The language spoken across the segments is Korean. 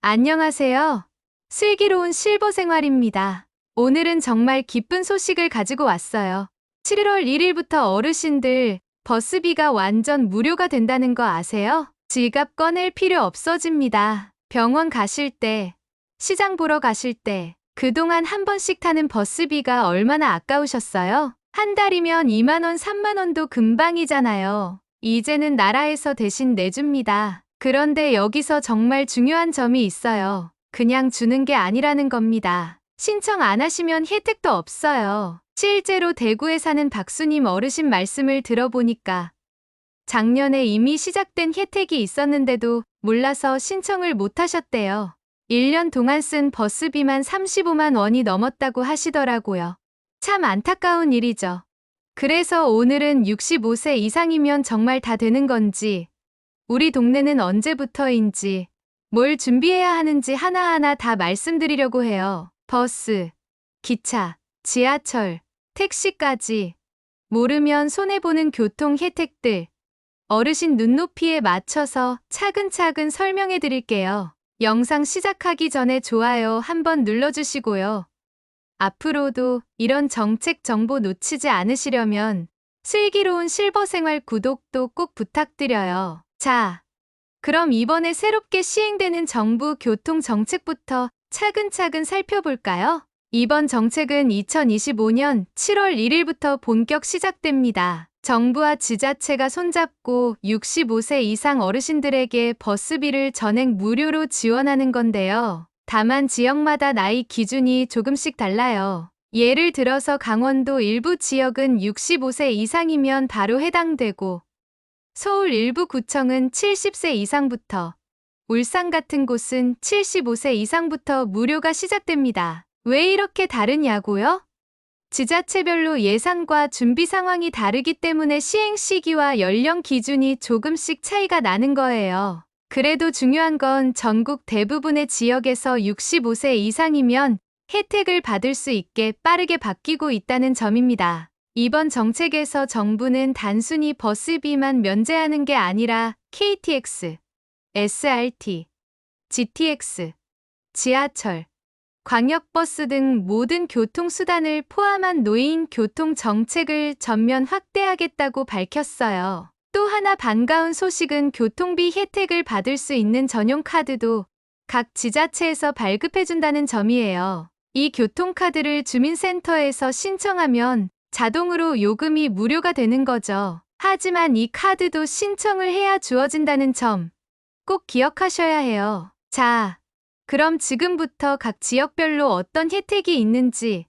안녕하세요. 슬기로운 실버생활입니다. 오늘은 정말 기쁜 소식을 가지고 왔어요. 7월 1일부터 어르신들 버스비가 완전 무료가 된다는 거 아세요? 지갑 꺼낼 필요 없어집니다. 병원 가실 때, 시장 보러 가실 때, 그동안 한 번씩 타는 버스비가 얼마나 아까우셨어요? 한 달이면 2만 원, 3만 원도 금방이잖아요. 이제는 나라에서 대신 내줍니다. 그런데 여기서 정말 중요한 점이 있어요. 그냥 주는 게 아니라는 겁니다. 신청 안 하시면 혜택도 없어요. 실제로 대구에 사는 박수님 어르신 말씀을 들어보니까 작년에 이미 시작된 혜택이 있었는데도 몰라서 신청을 못 하셨대요. 1년 동안 쓴 버스비만 35만 원이 넘었다고 하시더라고요. 참 안타까운 일이죠. 그래서 오늘은 65세 이상이면 정말 다 되는 건지, 우리 동네는 언제부터인지, 뭘 준비해야 하는지 하나하나 다 말씀드리려고 해요. 버스, 기차, 지하철, 택시까지. 모르면 손해보는 교통 혜택들. 어르신 눈높이에 맞춰서 차근차근 설명해 드릴게요. 영상 시작하기 전에 좋아요 한번 눌러주시고요. 앞으로도 이런 정책 정보 놓치지 않으시려면 슬기로운 실버생활 구독도 꼭 부탁드려요. 자, 그럼 이번에 새롭게 시행되는 정부 교통 정책부터 차근차근 살펴볼까요? 이번 정책은 2025년 7월 1일부터 본격 시작됩니다. 정부와 지자체가 손잡고 65세 이상 어르신들에게 버스비를 전액 무료로 지원하는 건데요. 다만 지역마다 나이 기준이 조금씩 달라요. 예를 들어서 강원도 일부 지역은 65세 이상이면 바로 해당되고, 서울 일부 구청은 70세 이상부터, 울산 같은 곳은 75세 이상부터 무료가 시작됩니다. 왜 이렇게 다르냐고요? 지자체별로 예산과 준비 상황이 다르기 때문에 시행 시기와 연령 기준이 조금씩 차이가 나는 거예요. 그래도 중요한 건 전국 대부분의 지역에서 65세 이상이면 혜택을 받을 수 있게 빠르게 바뀌고 있다는 점입니다. 이번 정책에서 정부는 단순히 버스비만 면제하는 게 아니라 KTX, SRT, GTX, 지하철, 광역버스 등 모든 교통수단을 포함한 노인 교통 정책을 전면 확대하겠다고 밝혔어요. 또 하나 반가운 소식은 교통비 혜택을 받을 수 있는 전용 카드도 각 지자체에서 발급해준다는 점이에요. 이 교통카드를 주민센터에서 신청하면 자동으로 요금이 무료가 되는 거죠. 하지만 이 카드도 신청을 해야 주어진다는 점 꼭 기억하셔야 해요. 자, 그럼 지금부터 각 지역별로 어떤 혜택이 있는지,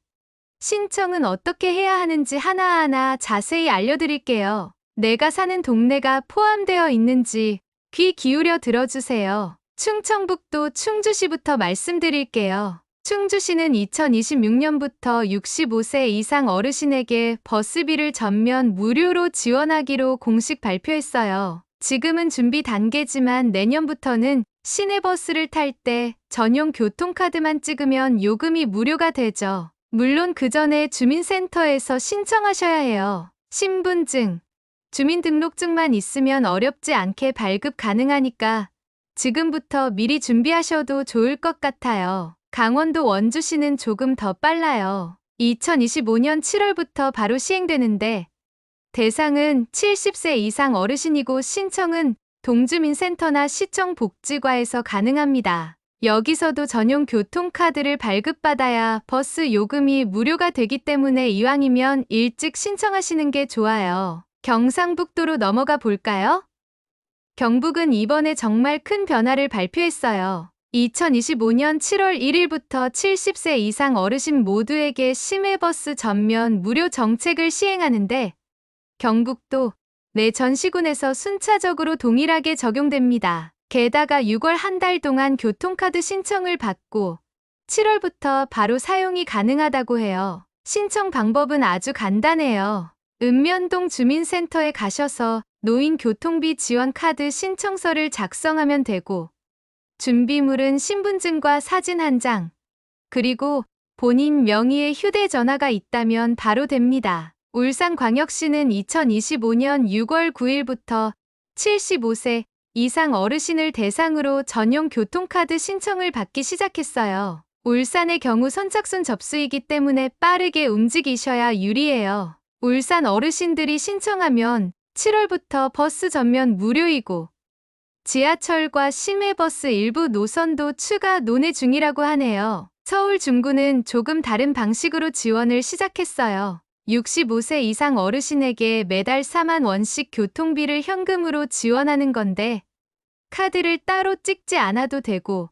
신청은 어떻게 해야 하는지 하나하나 자세히 알려드릴게요. 내가 사는 동네가 포함되어 있는지 귀 기울여 들어주세요. 충청북도 충주시부터 말씀드릴게요. 충주시는 2026년부터 65세 이상 어르신에게 버스비를 전면 무료로 지원하기로 공식 발표했어요. 지금은 준비 단계지만 내년부터는 시내버스를 탈 때 전용 교통카드만 찍으면 요금이 무료가 되죠. 물론 그 전에 주민센터에서 신청하셔야 해요. 신분증, 주민등록증만 있으면 어렵지 않게 발급 가능하니까 지금부터 미리 준비하셔도 좋을 것 같아요. 강원도 원주시는 조금 더 빨라요. 2025년 7월부터 바로 시행되는데 대상은 70세 이상 어르신이고 신청은 동주민센터나 시청 복지과에서 가능합니다. 여기서도 전용 교통카드를 발급받아야 버스 요금이 무료가 되기 때문에 이왕이면 일찍 신청하시는 게 좋아요. 경상북도로 넘어가 볼까요? 경북은 이번에 정말 큰 변화를 발표했어요. 2025년 7월 1일부터 70세 이상 어르신 모두에게 시내버스 전면 무료 정책을 시행하는데 경북도 내 전 시군에서 순차적으로 동일하게 적용됩니다. 게다가 6월 한 달 동안 교통카드 신청을 받고 7월부터 바로 사용이 가능하다고 해요. 신청 방법은 아주 간단해요. 읍면동 주민센터에 가셔서 노인 교통비 지원 카드 신청서를 작성하면 되고, 준비물은 신분증과 사진 한 장, 그리고 본인 명의의 휴대전화가 있다면 바로 됩니다. 울산광역시는 2025년 6월 9일부터 75세 이상 어르신을 대상으로 전용 교통카드 신청을 받기 시작했어요. 울산의 경우 선착순 접수이기 때문에 빠르게 움직이셔야 유리해요. 울산 어르신들이 신청하면 7월부터 버스 전면 무료이고 지하철과 시외버스 일부 노선도 추가 논의 중이라고 하네요. 서울 중구는 조금 다른 방식으로 지원을 시작했어요. 65세 이상 어르신에게 매달 4만 원씩 교통비를 현금으로 지원하는 건데 카드를 따로 찍지 않아도 되고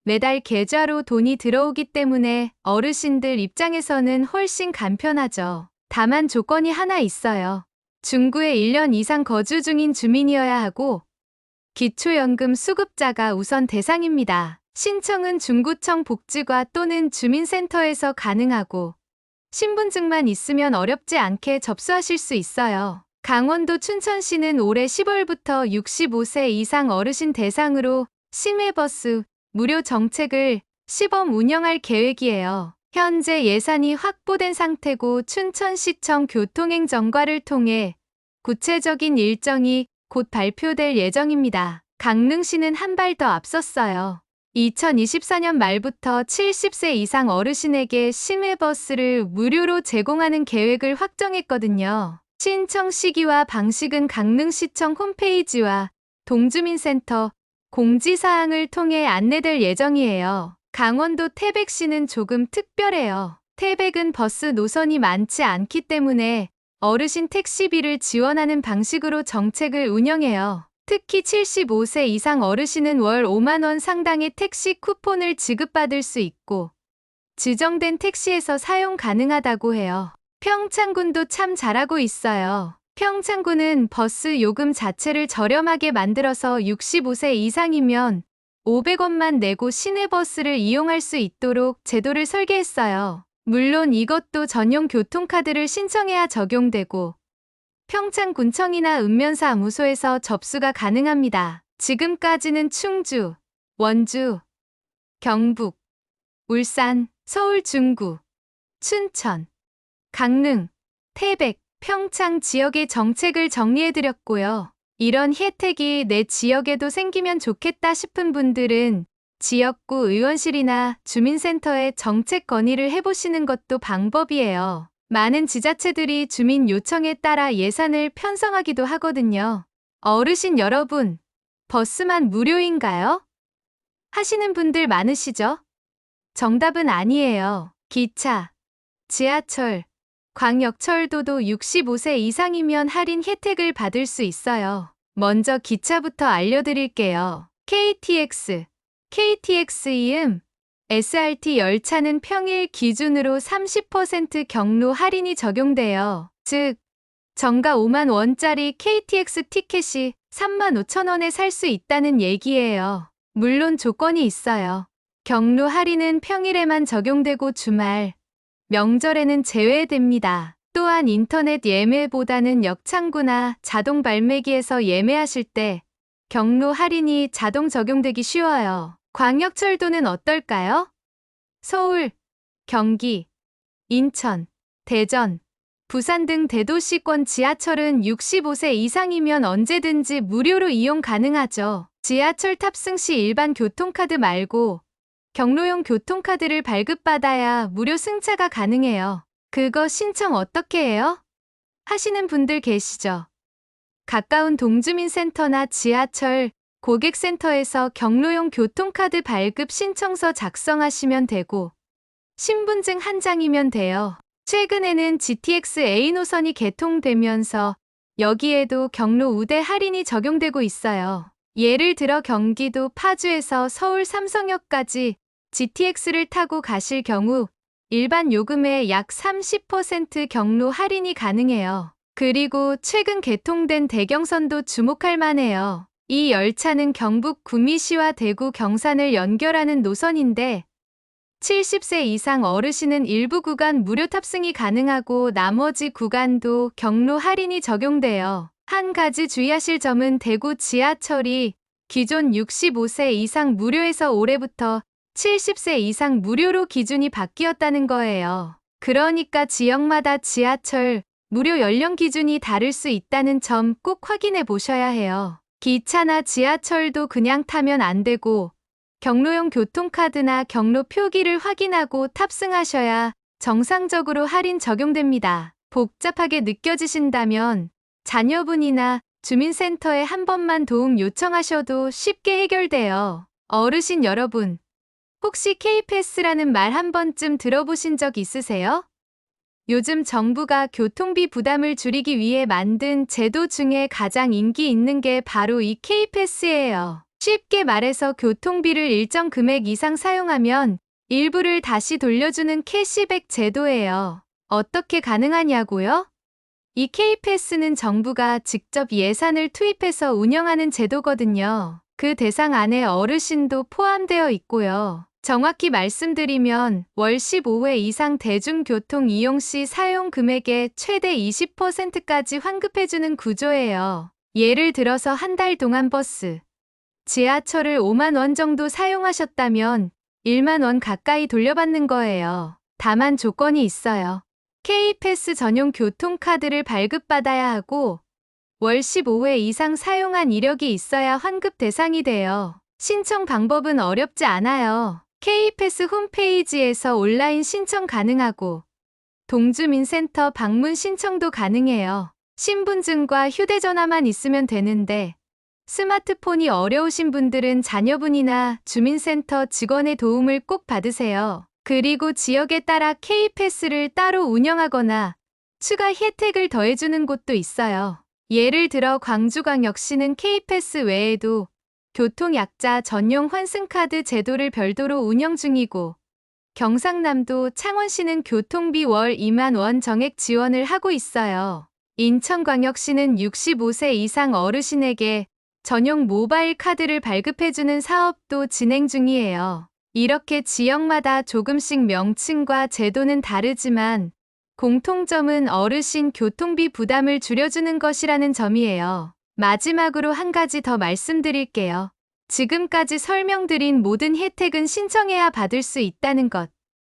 매달 계좌로 돈이 들어오기 때문에 어르신들 입장에서는 훨씬 간편하죠. 다만 조건이 하나 있어요. 중구에 1년 이상 거주 중인 주민이어야 하고 기초연금 수급자가 우선 대상입니다. 신청은 중구청 복지과 또는 주민센터에서 가능하고 신분증만 있으면 어렵지 않게 접수하실 수 있어요. 강원도 춘천시는 올해 10월부터 65세 이상 어르신 대상으로 시외버스 무료 정책을 시범 운영할 계획이에요. 현재 예산이 확보된 상태고 춘천시청 교통행정과를 통해 구체적인 일정이 곧 발표될 예정입니다. 강릉시는 한 발 더 앞섰어요. 2024년 말부터 70세 이상 어르신에게 시외버스를 무료로 제공하는 계획을 확정했거든요. 신청 시기와 방식은 강릉시청 홈페이지와 동주민센터 공지사항을 통해 안내될 예정이에요. 강원도 태백시는 조금 특별해요. 태백은 버스 노선이 많지 않기 때문에 어르신 택시비를 지원하는 방식으로 정책을 운영해요. 특히 75세 이상 어르신은 월 5만 원 상당의 택시 쿠폰을 지급받을 수 있고 지정된 택시에서 사용 가능하다고 해요. 평창군도 참 잘하고 있어요. 평창군은 버스 요금 자체를 저렴하게 만들어서 65세 이상이면 500원만 내고 시내버스를 이용할 수 있도록 제도를 설계했어요. 물론 이것도 전용 교통카드를 신청해야 적용되고 평창군청이나 읍면사무소에서 접수가 가능합니다. 지금까지는 충주, 원주, 경북, 울산, 서울 중구, 춘천, 강릉, 태백, 평창 지역의 정책을 정리해드렸고요. 이런 혜택이 내 지역에도 생기면 좋겠다 싶은 분들은 지역구 의원실이나 주민센터에 정책 건의를 해보시는 것도 방법이에요. 많은 지자체들이 주민 요청에 따라 예산을 편성하기도 하거든요. 어르신 여러분, 버스만 무료인가요? 하시는 분들 많으시죠? 정답은 아니에요. 기차, 지하철, 광역철도도 65세 이상이면 할인 혜택을 받을 수 있어요. 먼저 기차부터 알려드릴게요. KTX, KTX-이음, SRT 열차는 평일 기준으로 30% 경로 할인이 적용돼요. 즉, 정가 5만 원짜리 KTX 티켓이 3만 5천 원에 살 수 있다는 얘기예요. 물론 조건이 있어요. 경로 할인은 평일에만 적용되고 주말, 명절에는 제외됩니다. 또한 인터넷 예매보다는 역창구나 자동 발매기에서 예매하실 때 경로 할인이 자동 적용되기 쉬워요. 광역철도는 어떨까요? 서울, 경기, 인천, 대전, 부산 등 대도시권 지하철은 65세 이상이면 언제든지 무료로 이용 가능하죠. 지하철 탑승 시 일반 교통카드 말고 경로용 교통카드를 발급받아야 무료 승차가 가능해요. 그거 신청 어떻게 해요? 하시는 분들 계시죠? 가까운 동주민센터나 지하철 고객센터에서 경로용 교통카드 발급 신청서 작성하시면 되고 신분증 한 장이면 돼요. 최근에는 GTX A 노선이 개통되면서 여기에도 경로 우대 할인이 적용되고 있어요. 예를 들어 경기도 파주에서 서울 삼성역까지 GTX를 타고 가실 경우 일반 요금의 약 30% 경로 할인이 가능해요. 그리고 최근 개통된 대경선도 주목할 만해요. 이 열차는 경북 구미시와 대구 경산을 연결하는 노선인데 70세 이상 어르신은 일부 구간 무료 탑승이 가능하고 나머지 구간도 경로 할인이 적용돼요. 한 가지 주의하실 점은 대구 지하철이 기존 65세 이상 무료에서 올해부터 70세 이상 무료로 기준이 바뀌었다는 거예요. 그러니까 지역마다 지하철 무료 연령 기준이 다를 수 있다는 점 꼭 확인해 보셔야 해요. 기차나 지하철도 그냥 타면 안 되고 경로용 교통카드나 경로 표기를 확인하고 탑승하셔야 정상적으로 할인 적용됩니다. 복잡하게 느껴지신다면 자녀분이나 주민센터에 한 번만 도움 요청하셔도 쉽게 해결돼요. 어르신 여러분, 혹시 K패스라는 말 한 번쯤 들어보신 적 있으세요? 요즘 정부가 교통비 부담을 줄이기 위해 만든 제도 중에 가장 인기 있는 게 바로 이 K패스예요. 쉽게 말해서 교통비를 일정 금액 이상 사용하면 일부를 다시 돌려주는 캐시백 제도예요. 어떻게 가능하냐고요? 이 K패스는 정부가 직접 예산을 투입해서 운영하는 제도거든요. 그 대상 안에 어르신도 포함되어 있고요. 정확히 말씀드리면 월 15회 이상 대중교통 이용 시 사용 금액의 최대 20%까지 환급해주는 구조예요. 예를 들어서 한 달 동안 버스, 지하철을 5만 원 정도 사용하셨다면 1만 원 가까이 돌려받는 거예요. 다만 조건이 있어요. K패스 전용 교통카드를 발급받아야 하고 월 15회 이상 사용한 이력이 있어야 환급 대상이 돼요. 신청 방법은 어렵지 않아요. K패스 홈페이지에서 온라인 신청 가능하고 동주민센터 방문 신청도 가능해요. 신분증과 휴대전화만 있으면 되는데 스마트폰이 어려우신 분들은 자녀분이나 주민센터 직원의 도움을 꼭 받으세요. 그리고 지역에 따라 K패스를 따로 운영하거나 추가 혜택을 더해주는 곳도 있어요. 예를 들어 광주광역시는 K패스 외에도 교통약자 전용 환승카드 제도를 별도로 운영 중이고 경상남도 창원시는 교통비 월 2만 원 정액 지원을 하고 있어요. 인천광역시는 65세 이상 어르신에게 전용 모바일 카드를 발급해주는 사업도 진행 중이에요. 이렇게 지역마다 조금씩 명칭과 제도는 다르지만 공통점은 어르신 교통비 부담을 줄여주는 것이라는 점이에요. 마지막으로 한 가지 더 말씀드릴게요. 지금까지 설명드린 모든 혜택은 신청해야 받을 수 있다는 것.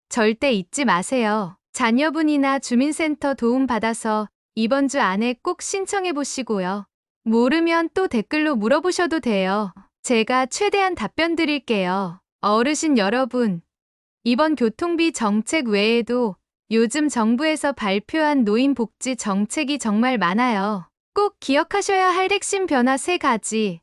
절대 잊지 마세요. 자녀분이나 주민센터 도움 받아서 이번 주 안에 꼭 신청해 보시고요. 모르면 또 댓글로 물어보셔도 돼요. 제가 최대한 답변 드릴게요. 어르신 여러분, 이번 교통비 정책 외에도 요즘 정부에서 발표한 노인복지 정책이 정말 많아요. 꼭 기억하셔야 할 핵심 변화 3가지.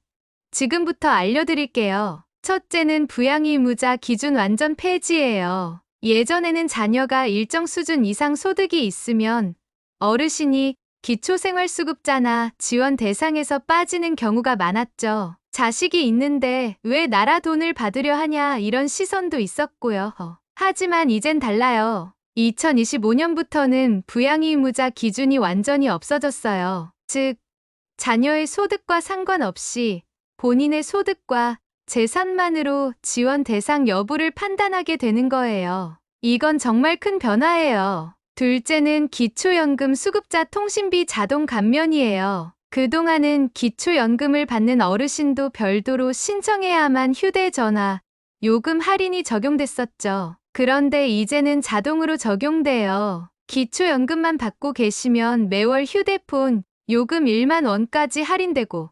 지금부터 알려드릴게요. 첫째는 부양의무자 기준 완전 폐지예요. 예전에는 자녀가 일정 수준 이상 소득이 있으면 어르신이 기초생활수급자나 지원 대상에서 빠지는 경우가 많았죠. 자식이 있는데 왜 나라 돈을 받으려 하냐 이런 시선도 있었고요. 하지만 이젠 달라요. 2025년부터는 부양의무자 기준이 완전히 없어졌어요. 즉, 자녀의 소득과 상관없이 본인의 소득과 재산만으로 지원 대상 여부를 판단하게 되는 거예요. 이건 정말 큰 변화예요. 둘째는 기초연금 수급자 통신비 자동 감면이에요. 그동안은 기초연금을 받는 어르신도 별도로 신청해야만 휴대전화, 요금 할인이 적용됐었죠. 그런데 이제는 자동으로 적용돼요. 기초연금만 받고 계시면 매월 휴대폰, 요금 1만 원까지 할인되고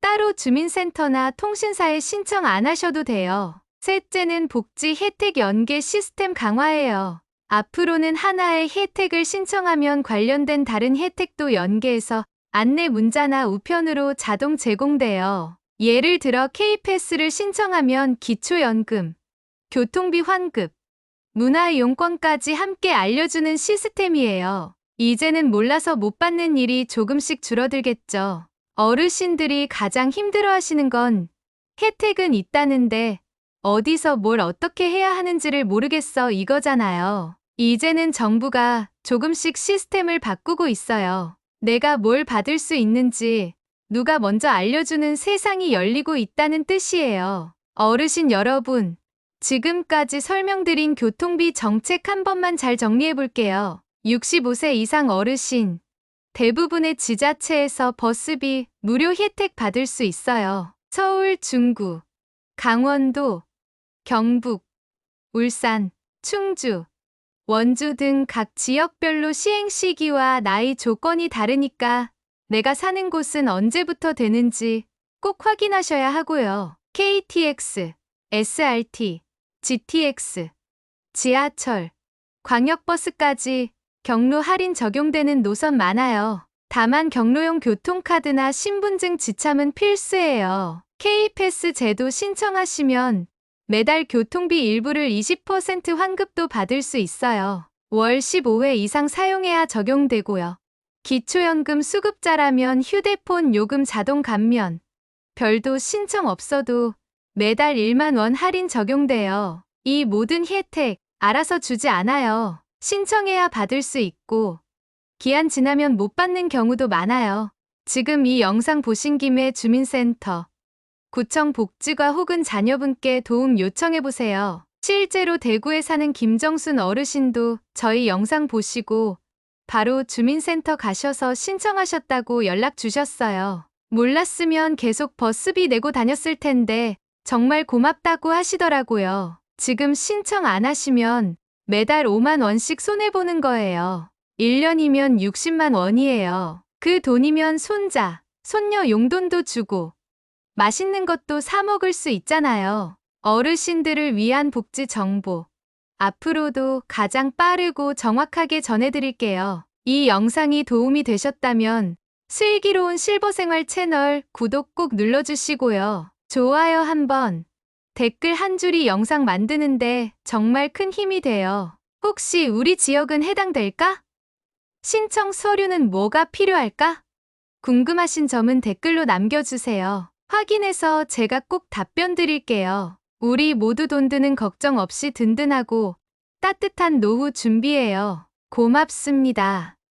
따로 주민센터나 통신사에 신청 안 하셔도 돼요. 셋째는 복지 혜택 연계 시스템 강화예요. 앞으로는 하나의 혜택을 신청하면 관련된 다른 혜택도 연계해서 안내 문자나 우편으로 자동 제공돼요. 예를 들어 K패스를 신청하면 기초연금, 교통비 환급, 문화이용권까지 함께 알려주는 시스템이에요. 이제는 몰라서 못 받는 일이 조금씩 줄어들겠죠. 어르신들이 가장 힘들어하시는 건 혜택은 있다는데 어디서 뭘 어떻게 해야 하는지를 모르겠어 이거잖아요. 이제는 정부가 조금씩 시스템을 바꾸고 있어요. 내가 뭘 받을 수 있는지 누가 먼저 알려주는 세상이 열리고 있다는 뜻이에요. 어르신 여러분, 지금까지 설명드린 교통비 정책 한 번만 잘 정리해 볼게요. 65세 이상 어르신, 대부분의 지자체에서 버스비 무료 혜택 받을 수 있어요. 서울, 중구, 강원도, 경북, 울산, 충주, 원주 등 각 지역별로 시행 시기와 나이 조건이 다르니까 내가 사는 곳은 언제부터 되는지 꼭 확인하셔야 하고요. KTX, SRT, GTX, 지하철, 광역버스까지 경로 할인 적용되는 노선 많아요. 다만 경로용 교통카드나 신분증 지참은 필수예요. K패스 제도 신청하시면 매달 교통비 일부를 20% 환급도 받을 수 있어요. 월 15회 이상 사용해야 적용되고요. 기초연금 수급자라면 휴대폰 요금 자동 감면, 별도 신청 없어도 매달 1만 원 할인 적용돼요. 이 모든 혜택 알아서 주지 않아요. 신청해야 받을 수 있고 기한 지나면 못 받는 경우도 많아요. 지금 이 영상 보신 김에 주민센터, 구청 복지과 혹은 자녀분께 도움 요청해보세요. 실제로 대구에 사는 김정순 어르신도 저희 영상 보시고 바로 주민센터 가셔서 신청하셨다고 연락 주셨어요. 몰랐으면 계속 버스비 내고 다녔을 텐데 정말 고맙다고 하시더라고요. 지금 신청 안 하시면 매달 5만 원씩 손해보는 거예요. 1년이면 60만 원이에요. 그 돈이면 손자, 손녀 용돈도 주고 맛있는 것도 사 먹을 수 있잖아요. 어르신들을 위한 복지 정보. 앞으로도 가장 빠르고 정확하게 전해드릴게요. 이 영상이 도움이 되셨다면 슬기로운 실버생활 채널 구독 꼭 눌러주시고요. 좋아요 한번, 댓글 한 줄이 영상 만드는데 정말 큰 힘이 돼요. 혹시 우리 지역은 해당될까? 신청 서류는 뭐가 필요할까? 궁금하신 점은 댓글로 남겨주세요. 확인해서 제가 꼭 답변 드릴게요. 우리 모두 돈 드는 걱정 없이 든든하고 따뜻한 노후 준비해요. 고맙습니다.